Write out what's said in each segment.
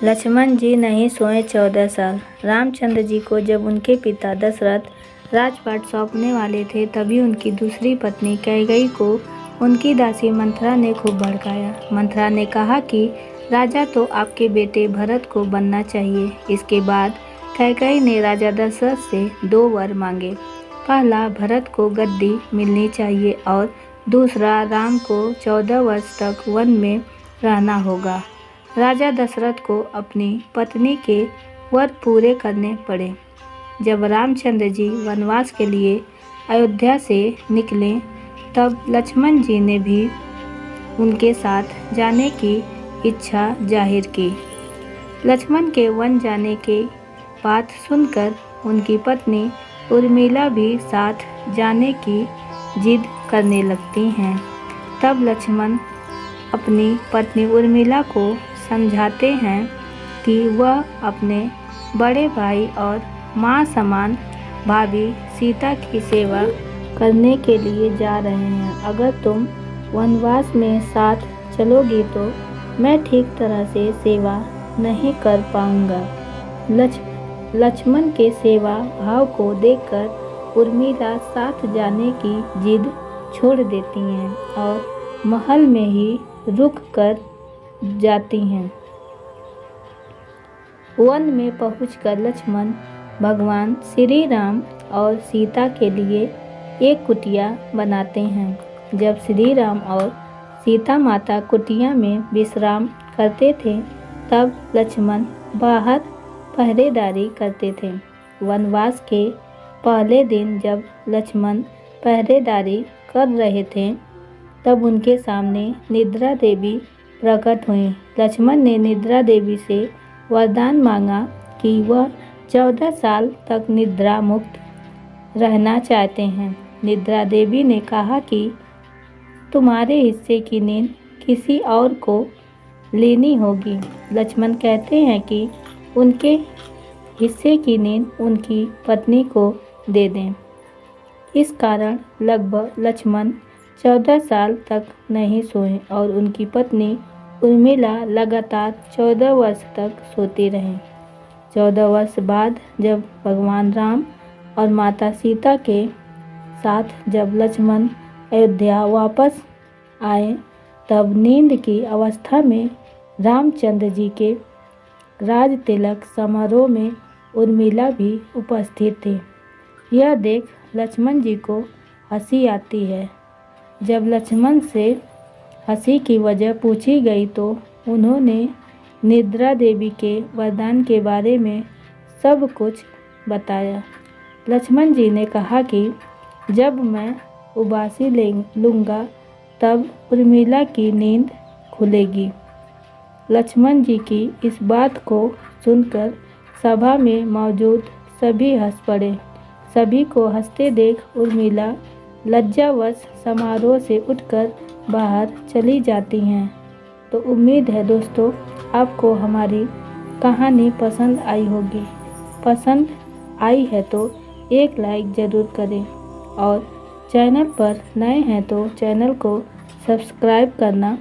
लक्ष्मण जी नहीं सोए 14 साल। रामचंद्र जी को जब उनके पिता दशरथ राजपाट सौंपने वाले थे, तभी उनकी दूसरी पत्नी कैकेयी को उनकी दासी मंथरा ने खूब भड़काया। मंथरा ने कहा कि राजा तो आपके बेटे भरत को बनना चाहिए। इसके बाद कैकेयी ने राजा दशरथ से 2 वर मांगे। पहला, भरत को गद्दी मिलनी चाहिए और दूसरा, राम को 14 वर्ष तक वन में रहना होगा। राजा दशरथ को अपनी पत्नी के वर पूरे करने पड़े। जब रामचंद्र जी वनवास के लिए अयोध्या से निकले, तब लक्ष्मण जी ने भी उनके साथ जाने की इच्छा जाहिर की। लक्ष्मण के वन जाने की बात सुनकर उनकी पत्नी उर्मिला भी साथ जाने की जिद करने लगती हैं। तब लक्ष्मण अपनी पत्नी उर्मिला को समझाते हैं कि वह अपने बड़े भाई और माँ समान भाभी सीता की सेवा करने के लिए जा रहे हैं। अगर तुम वनवास में साथ चलोगी तो मैं ठीक तरह से सेवा नहीं कर पाऊंगा। लक्ष्मण के सेवा भाव को देखकर उर्मिला साथ जाने की जिद छोड़ देती हैं और महल में ही रुक कर जाती हैं। वन में पहुंचकर लक्ष्मण भगवान श्री राम और सीता के लिए एक कुटिया बनाते हैं। जब श्री राम और सीता माता कुटिया में विश्राम करते थे, तब लक्ष्मण बाहर पहरेदारी करते थे। वनवास के पहले दिन जब लक्ष्मण पहरेदारी कर रहे थे, तब उनके सामने निद्रा देवी प्रकट हुई। लक्ष्मण ने निद्रा देवी से वरदान मांगा कि वह 14 साल तक निद्रा मुक्त रहना चाहते हैं। निद्रा देवी ने कहा कि तुम्हारे हिस्से की नींद किसी और को लेनी होगी। लक्ष्मण कहते हैं कि उनके हिस्से की नींद उनकी पत्नी को दे दें। इस कारण लगभग लक्ष्मण 14 साल तक नहीं सोए और उनकी पत्नी उर्मिला लगातार 14 वर्ष तक सोती रहीं। 14 वर्ष बाद जब भगवान राम और माता सीता के साथ जब लक्ष्मण अयोध्या वापस आए, तब नींद की अवस्था में रामचंद्र जी के राज तिलक समारोह में उर्मिला भी उपस्थित थी। यह देख लक्ष्मण जी को हंसी आती है। जब लक्ष्मण से हंसी की वजह पूछी गई तो उन्होंने निद्रा देवी के वरदान के बारे में सब कुछ बताया। लक्ष्मण जी ने कहा कि जब मैं उबासी लूँगा तब उर्मिला की नींद खुलेगी। लक्ष्मण जी की इस बात को सुनकर सभा में मौजूद सभी हंस पड़े। सभी को हंसते देख उर्मिला लज्जावश समारोह से उठकर बाहर चली जाती हैं। तो उम्मीद है दोस्तों आपको हमारी कहानी पसंद आई होगी। पसंद आई है तो एक लाइक ज़रूर करें और चैनल पर नए हैं तो चैनल को सब्सक्राइब करना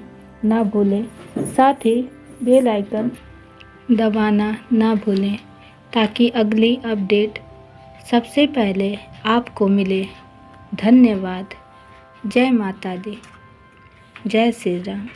ना भूलें। साथ ही बेल आइकन दबाना ना भूलें ताकि अगली अपडेट सबसे पहले आपको मिले। धन्यवाद। जय माता दी। जय श्री राम।